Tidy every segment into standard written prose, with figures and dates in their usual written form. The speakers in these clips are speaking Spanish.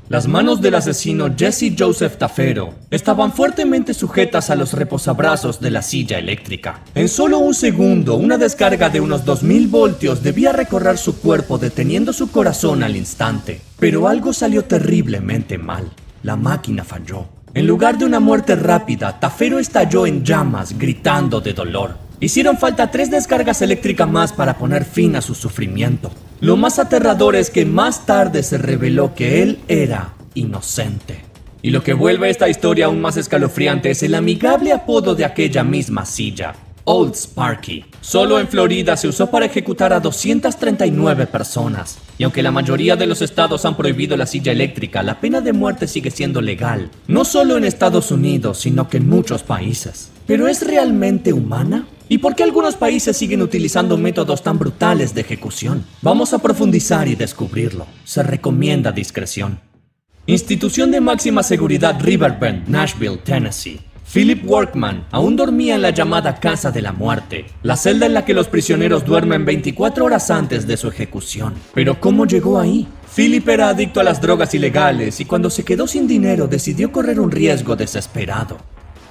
Las manos del asesino Jesse Joseph Tafero estaban fuertemente sujetas a los reposabrazos de la silla eléctrica. En solo un segundo, una descarga de unos 2000 voltios debía recorrer su cuerpo, deteniendo su corazón al instante. Pero algo salió terriblemente mal. La máquina falló. En lugar de una muerte rápida, Tafero estalló en llamas, gritando de dolor. Hicieron falta 3 descargas eléctricas más para poner fin a su sufrimiento. Lo más aterrador es que más tarde se reveló que él era inocente. Y lo que vuelve esta historia aún más escalofriante es el amigable apodo de aquella misma silla, Old Sparky. Solo en Florida se usó para ejecutar a 239 personas. Y aunque la mayoría de los estados han prohibido la silla eléctrica, la pena de muerte sigue siendo legal. No solo en Estados Unidos, sino que en muchos países. ¿Pero es realmente humana? ¿Y por qué algunos países siguen utilizando métodos tan brutales de ejecución? Vamos a profundizar y descubrirlo. Se recomienda discreción. Institución de máxima seguridad Riverbend, Nashville, Tennessee. Philip Workman aún dormía en la llamada Casa de la Muerte, la celda en la que los prisioneros duermen 24 horas antes de su ejecución. ¿Pero cómo llegó ahí? Philip era adicto a las drogas ilegales y cuando se quedó sin dinero decidió correr un riesgo desesperado.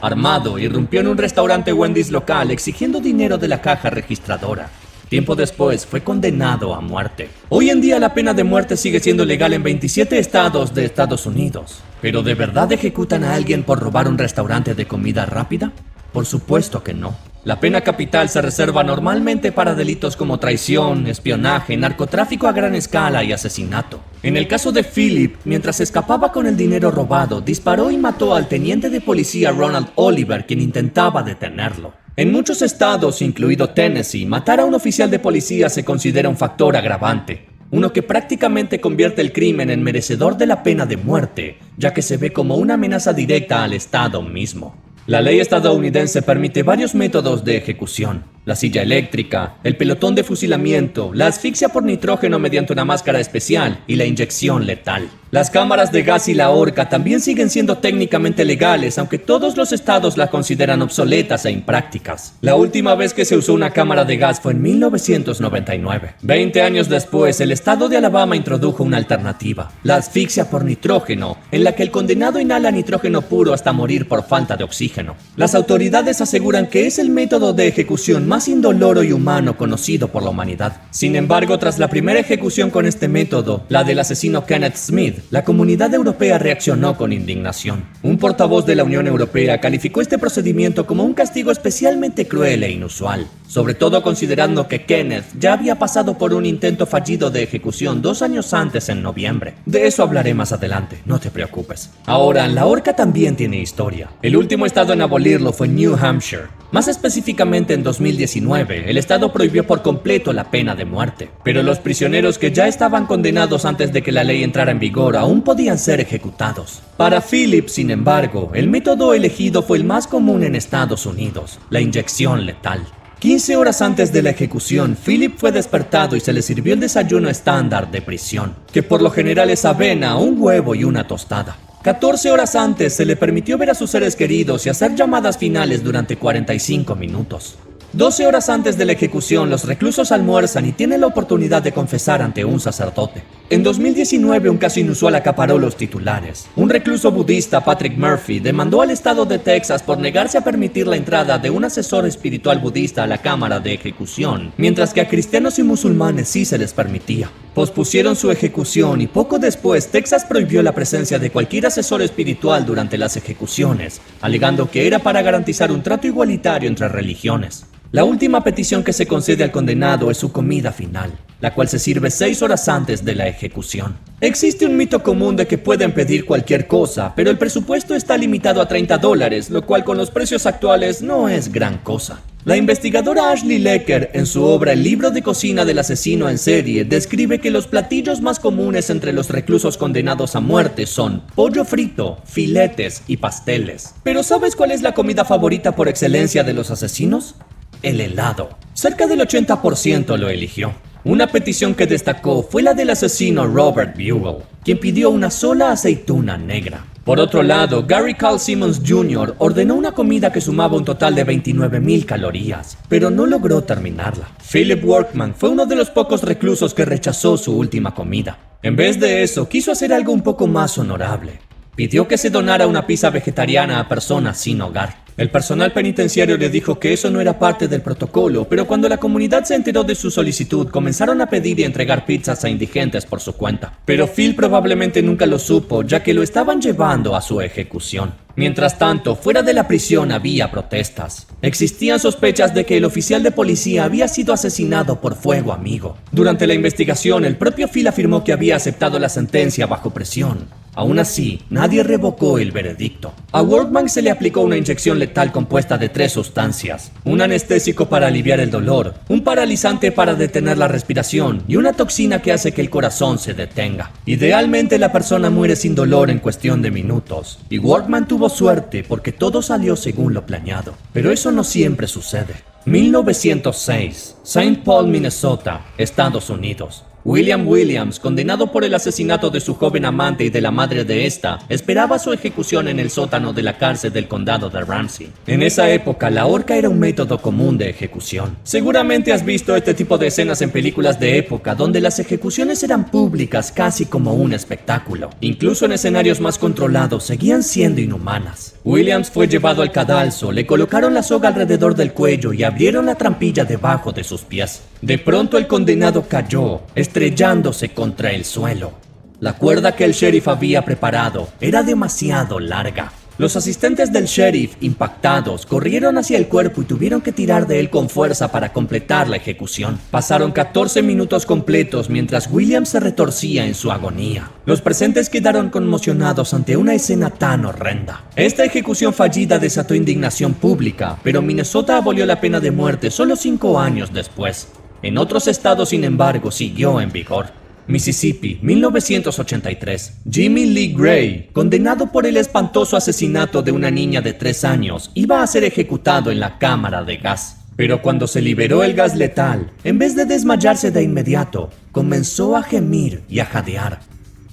Armado, irrumpió en un restaurante Wendy's local exigiendo dinero de la caja registradora. Tiempo después fue condenado a muerte. Hoy en día la pena de muerte sigue siendo legal en 27 estados de Estados Unidos. ¿Pero de verdad ejecutan a alguien por robar un restaurante de comida rápida? Por supuesto que no. La pena capital se reserva normalmente para delitos como traición, espionaje, narcotráfico a gran escala y asesinato. En el caso de Philip, mientras escapaba con el dinero robado, disparó y mató al teniente de policía Ronald Oliver, quien intentaba detenerlo. En muchos estados, incluido Tennessee, matar a un oficial de policía se considera un factor agravante, uno que prácticamente convierte el crimen en merecedor de la pena de muerte, ya que se ve como una amenaza directa al Estado mismo. La ley estadounidense permite varios métodos de ejecución: la silla eléctrica, el pelotón de fusilamiento, la asfixia por nitrógeno mediante una máscara especial y la inyección letal. Las cámaras de gas y la horca también siguen siendo técnicamente legales, aunque todos los estados las consideran obsoletas e imprácticas. La última vez que se usó una cámara de gas fue en 1999. 20 años después, el estado de Alabama introdujo una alternativa: la asfixia por nitrógeno, en la que el condenado inhala nitrógeno puro hasta morir por falta de oxígeno. Las autoridades aseguran que es el método de ejecución más indoloro y humano conocido por la humanidad. Sin embargo, tras la primera ejecución con este método, la del asesino Kenneth Smith, la comunidad europea reaccionó con indignación. Un portavoz de la Unión Europea calificó este procedimiento como un castigo especialmente cruel e inusual, sobre todo considerando que Kenneth ya había pasado por un intento fallido de ejecución 2 años antes, en noviembre. De eso hablaré más adelante, no te preocupes. Ahora, la horca también tiene historia. El último estado en abolirlo fue New Hampshire. Más específicamente, en 2019, el estado prohibió por completo la pena de muerte. Pero los prisioneros que ya estaban condenados antes de que la ley entrara en vigor aún podían ser ejecutados. Para Philip, sin embargo, el método elegido fue el más común en Estados Unidos: la inyección letal. 15 horas antes de la ejecución, Philip fue despertado y se le sirvió el desayuno estándar de prisión, que por lo general es avena, un huevo y una tostada. 14 horas antes se le permitió ver a sus seres queridos y hacer llamadas finales durante 45 minutos. 12 horas antes de la ejecución, los reclusos almuerzan y tienen la oportunidad de confesar ante un sacerdote. En 2019, un caso inusual acaparó los titulares. Un recluso budista, Patrick Murphy, demandó al estado de Texas por negarse a permitir la entrada de un asesor espiritual budista a la cámara de ejecución, mientras que a cristianos y musulmanes sí se les permitía. Pospusieron su ejecución y poco después Texas prohibió la presencia de cualquier asesor espiritual durante las ejecuciones, alegando que era para garantizar un trato igualitario entre religiones. La última petición que se concede al condenado es su comida final, la cual se sirve 6 horas antes de la ejecución. Existe un mito común de que pueden pedir cualquier cosa, pero el presupuesto está limitado a $30, lo cual con los precios actuales no es gran cosa. La investigadora Ashley Lecker, en su obra El libro de cocina del asesino en serie, describe que los platillos más comunes entre los reclusos condenados a muerte son pollo frito, filetes y pasteles. ¿Pero sabes cuál es la comida favorita por excelencia de los asesinos? El helado. Cerca del 80% lo eligió. Una petición que destacó fue la del asesino Robert Buell, quien pidió una sola aceituna negra. Por otro lado, Gary Carl Simmons Jr. ordenó una comida que sumaba un total de 29,000 calorías, pero no logró terminarla. Philip Workman fue uno de los pocos reclusos que rechazó su última comida. En vez de eso, quiso hacer algo un poco más honorable. Pidió que se donara una pizza vegetariana a personas sin hogar. El personal penitenciario le dijo que eso no era parte del protocolo, pero cuando la comunidad se enteró de su solicitud, comenzaron a pedir y entregar pizzas a indigentes por su cuenta. Pero Phil probablemente nunca lo supo, ya que lo estaban llevando a su ejecución. Mientras tanto, fuera de la prisión había protestas. Existían sospechas de que el oficial de policía había sido asesinado por fuego amigo. Durante la investigación, el propio Phil afirmó que había aceptado la sentencia bajo presión. Aún así, nadie revocó el veredicto. A Workman se le aplicó una inyección letal compuesta de 3 sustancias: un anestésico para aliviar el dolor, un paralizante para detener la respiración y una toxina que hace que el corazón se detenga. Idealmente la persona muere sin dolor en cuestión de minutos, y Workman tuvo suerte porque todo salió según lo planeado. Pero eso no siempre sucede. 1906, St. Paul, Minnesota, Estados Unidos. William Williams, condenado por el asesinato de su joven amante y de la madre de esta, esperaba su ejecución en el sótano de la cárcel del condado de Ramsey. En esa época, la horca era un método común de ejecución. Seguramente has visto este tipo de escenas en películas de época, donde las ejecuciones eran públicas casi como un espectáculo. Incluso en escenarios más controlados, seguían siendo inhumanas. Williams fue llevado al cadalso, le colocaron la soga alrededor del cuello y abrieron la trampilla debajo de sus pies. De pronto el condenado cayó, estrellándose contra el suelo. La cuerda que el sheriff había preparado era demasiado larga. Los asistentes del sheriff, impactados, corrieron hacia el cuerpo y tuvieron que tirar de él con fuerza para completar la ejecución. Pasaron 14 minutos completos mientras Williams se retorcía en su agonía. Los presentes quedaron conmocionados ante una escena tan horrenda. Esta ejecución fallida desató indignación pública, pero Minnesota abolió la pena de muerte solo 5 años después. En otros estados, sin embargo, siguió en vigor. Mississippi, 1983. Jimmy Lee Gray, condenado por el espantoso asesinato de una niña de 3 años, iba a ser ejecutado en la cámara de gas. Pero cuando se liberó el gas letal, en vez de desmayarse de inmediato, comenzó a gemir y a jadear.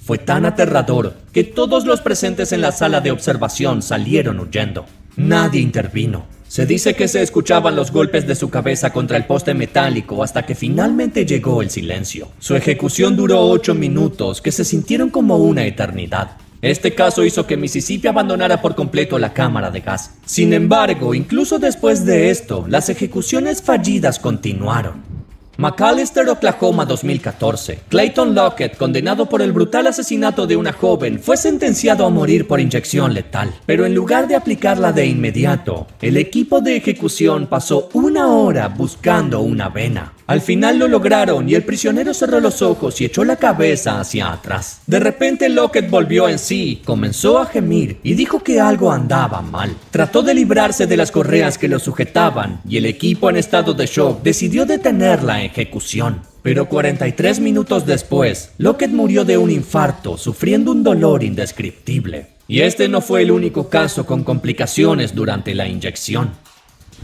Fue tan aterrador que todos los presentes en la sala de observación salieron huyendo. Nadie intervino. Se dice que se escuchaban los golpes de su cabeza contra el poste metálico hasta que finalmente llegó el silencio. Su ejecución duró 8 minutos, que se sintieron como una eternidad. Este caso hizo que Mississippi abandonara por completo la cámara de gas. Sin embargo, incluso después de esto, las ejecuciones fallidas continuaron. McAlester, Oklahoma, 2014. Clayton Lockett, condenado por el brutal asesinato de una joven, fue sentenciado a morir por inyección letal. Pero en lugar de aplicarla de inmediato, el equipo de ejecución pasó 1 hora buscando una vena. Al final lo lograron y el prisionero cerró los ojos y echó la cabeza hacia atrás. De repente Lockett volvió en sí, comenzó a gemir y dijo que algo andaba mal. Trató de librarse de las correas que lo sujetaban y el equipo, en estado de shock, decidió detener la ejecución. Pero 43 minutos después, Lockett murió de un infarto, sufriendo un dolor indescriptible. Y este no fue el único caso con complicaciones durante la inyección.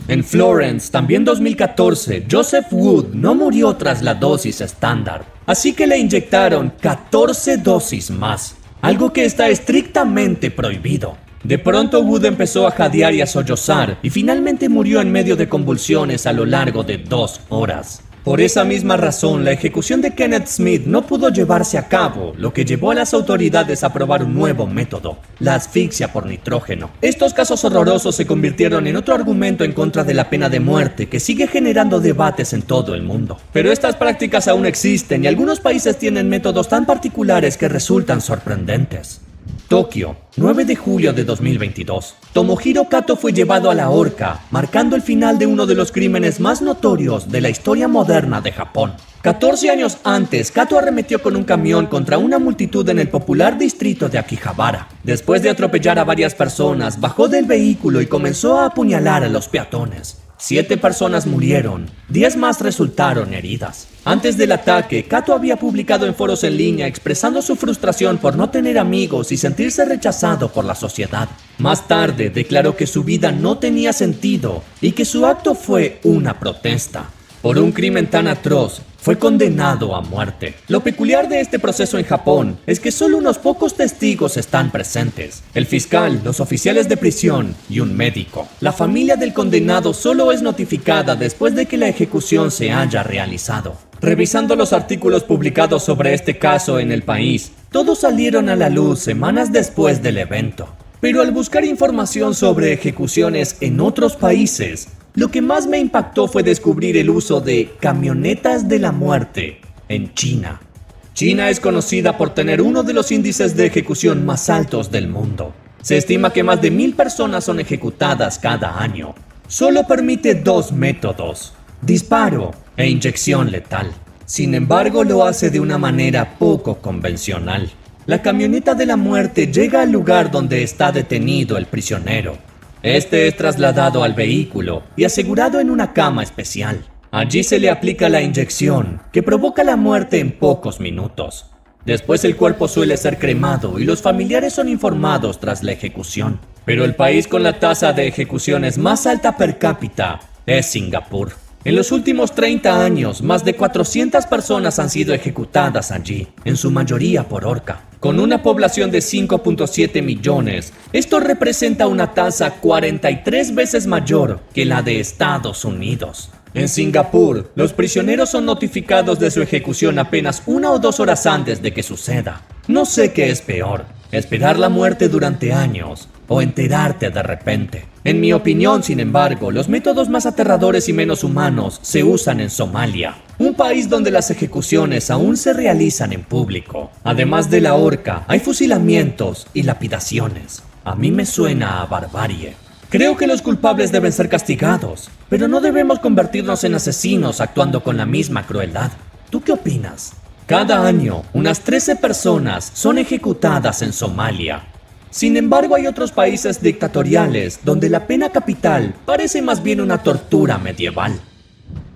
En Florence, también 2014, Joseph Wood no murió tras la dosis estándar, así que le inyectaron 14 dosis más, algo que está estrictamente prohibido. De pronto Wood empezó a jadear y a sollozar y finalmente murió en medio de convulsiones a lo largo de 2 horas. Por esa misma razón, la ejecución de Kenneth Smith no pudo llevarse a cabo, lo que llevó a las autoridades a probar un nuevo método, la asfixia por nitrógeno. Estos casos horrorosos se convirtieron en otro argumento en contra de la pena de muerte que sigue generando debates en todo el mundo. Pero estas prácticas aún existen y algunos países tienen métodos tan particulares que resultan sorprendentes. Tokio, 9 de julio de 2022. Tomohiro Kato fue llevado a la horca, marcando el final de uno de los crímenes más notorios de la historia moderna de Japón. 14 años antes, Kato arremetió con un camión contra una multitud en el popular distrito de Akihabara. Después de atropellar a varias personas, bajó del vehículo y comenzó a apuñalar a los peatones. 7 personas murieron, 10 más resultaron heridas. Antes del ataque, Kato había publicado en foros en línea expresando su frustración por no tener amigos y sentirse rechazado por la sociedad. Más tarde, declaró que su vida no tenía sentido y que su acto fue una protesta. Por un crimen tan atroz, fue condenado a muerte. Lo peculiar de este proceso en Japón es que solo unos pocos testigos están presentes: el fiscal, los oficiales de prisión y un médico. La familia del condenado solo es notificada después de que la ejecución se haya realizado. Revisando los artículos publicados sobre este caso en el país, todos salieron a la luz semanas después del evento. Pero al buscar información sobre ejecuciones en otros países, lo que más me impactó fue descubrir el uso de camionetas de la muerte en China. China es conocida por tener uno de los índices de ejecución más altos del mundo. Se estima que más de 1000 personas son ejecutadas cada año. Solo permite dos métodos: disparo e inyección letal. Sin embargo, lo hace de una manera poco convencional. La camioneta de la muerte llega al lugar donde está detenido el prisionero. Este es trasladado al vehículo y asegurado en una cama especial. Allí se le aplica la inyección, que provoca la muerte en pocos minutos. Después el cuerpo suele ser cremado y los familiares son informados tras la ejecución. Pero el país con la tasa de ejecuciones más alta per cápita es Singapur. En los últimos 30 años, más de 400 personas han sido ejecutadas allí, en su mayoría por horca. Con una población de 5.7 millones, esto representa una tasa 43 veces mayor que la de Estados Unidos. En Singapur, los prisioneros son notificados de su ejecución apenas 1 o 2 horas antes de que suceda. No sé qué es peor: esperar la muerte durante años o enterarte de repente. En mi opinión, sin embargo, los métodos más aterradores y menos humanos se usan en Somalia, un país donde las ejecuciones aún se realizan en público. Además de la horca, hay fusilamientos y lapidaciones. A mí me suena a barbarie. Creo que los culpables deben ser castigados, pero no debemos convertirnos en asesinos actuando con la misma crueldad. ¿Tú qué opinas? Cada año, unas 13 personas son ejecutadas en Somalia. Sin embargo, hay otros países dictatoriales donde la pena capital parece más bien una tortura medieval.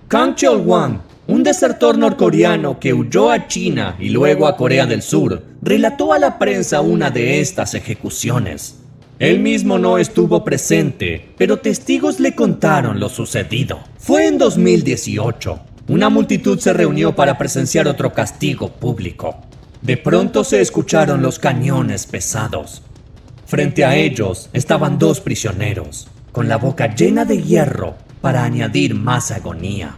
Kang Cheol-won, un desertor norcoreano que huyó a China y luego a Corea del Sur, relató a la prensa una de estas ejecuciones. Él mismo no estuvo presente, pero testigos le contaron lo sucedido. Fue en 2018. Una multitud se reunió para presenciar otro castigo público. De pronto se escucharon los cañones pesados. Frente a ellos estaban 2 prisioneros, con la boca llena de hierro para añadir más agonía.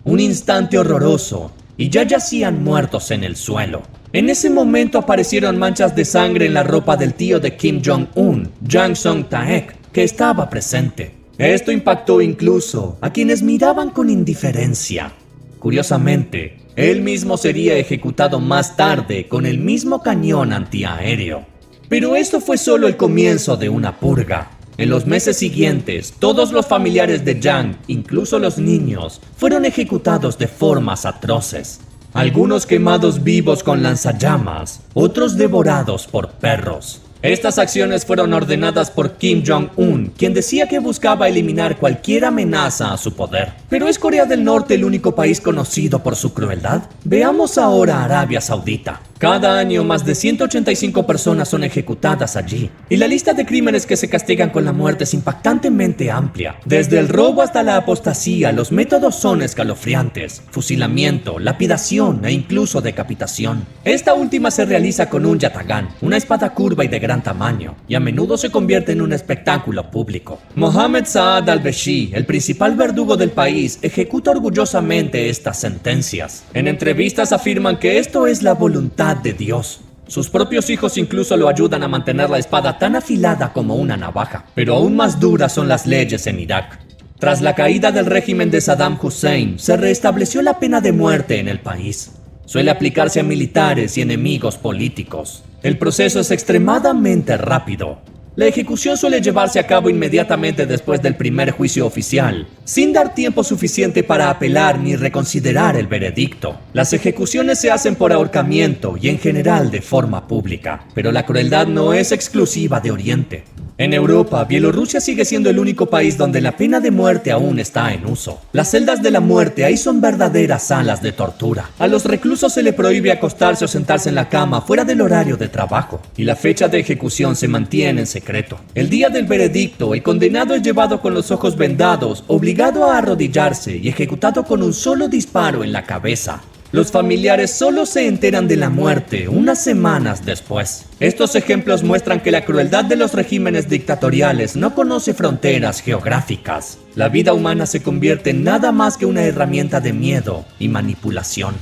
Un instante horroroso y ya yacían muertos en el suelo. En ese momento aparecieron manchas de sangre en la ropa del tío de Kim Jong-un, Jang Song-taek, que estaba presente. Esto impactó incluso a quienes miraban con indiferencia. Curiosamente, él mismo sería ejecutado más tarde con el mismo cañón antiaéreo. Pero esto fue solo el comienzo de una purga. En los meses siguientes, todos los familiares de Jang, incluso los niños, fueron ejecutados de formas atroces. Algunos quemados vivos con lanzallamas, otros devorados por perros. Estas acciones fueron ordenadas por Kim Jong-un, quien decía que buscaba eliminar cualquier amenaza a su poder. ¿Pero es Corea del Norte el único país conocido por su crueldad? Veamos ahora Arabia Saudita. Cada año más de 185 personas son ejecutadas allí, y la lista de crímenes que se castigan con la muerte es impactantemente amplia. Desde el robo hasta la apostasía, los métodos son escalofriantes: fusilamiento, lapidación e incluso decapitación. Esta última se realiza con un yatagán, una espada curva y de gran tamaño, y a menudo se convierte en un espectáculo público. Mohammed Saad al-Beshi, el principal verdugo del país, ejecuta orgullosamente estas sentencias. En entrevistas afirman que esto es la voluntad de Dios. Sus propios hijos incluso lo ayudan a mantener la espada tan afilada como una navaja. Pero aún más duras son las leyes en Irak. Tras la caída del régimen de Saddam Hussein, se restableció la pena de muerte en el país. Suele aplicarse a militares y enemigos políticos. El proceso es extremadamente rápido. La ejecución suele llevarse a cabo inmediatamente después del primer juicio oficial, sin dar tiempo suficiente para apelar ni reconsiderar el veredicto. Las ejecuciones se hacen por ahorcamiento y en general de forma pública, pero la crueldad no es exclusiva de Oriente. En Europa, Bielorrusia sigue siendo el único país donde la pena de muerte aún está en uso. Las celdas de la muerte ahí son verdaderas salas de tortura. A los reclusos se le prohíbe acostarse o sentarse en la cama fuera del horario de trabajo, y la fecha de ejecución se mantiene en secreto. El día del veredicto, el condenado es llevado con los ojos vendados, obligado a arrodillarse y ejecutado con un solo disparo en la cabeza. Los familiares solo se enteran de la muerte unas semanas después. Estos ejemplos muestran que la crueldad de los regímenes dictatoriales no conoce fronteras geográficas. La vida humana se convierte en nada más que una herramienta de miedo y manipulación.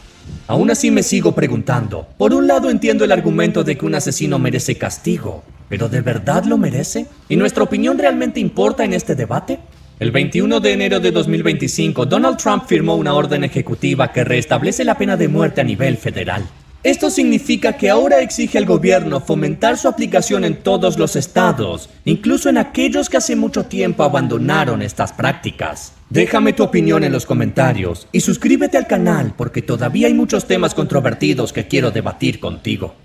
Aún así me sigo preguntando. Por un lado entiendo el argumento de que un asesino merece castigo, ¿pero de verdad lo merece? ¿Y nuestra opinión realmente importa en este debate? El 21 de enero de 2025, Donald Trump firmó una orden ejecutiva que reestablece la pena de muerte a nivel federal. Esto significa que ahora exige al gobierno fomentar su aplicación en todos los estados, incluso en aquellos que hace mucho tiempo abandonaron estas prácticas. Déjame tu opinión en los comentarios y suscríbete al canal porque todavía hay muchos temas controvertidos que quiero debatir contigo.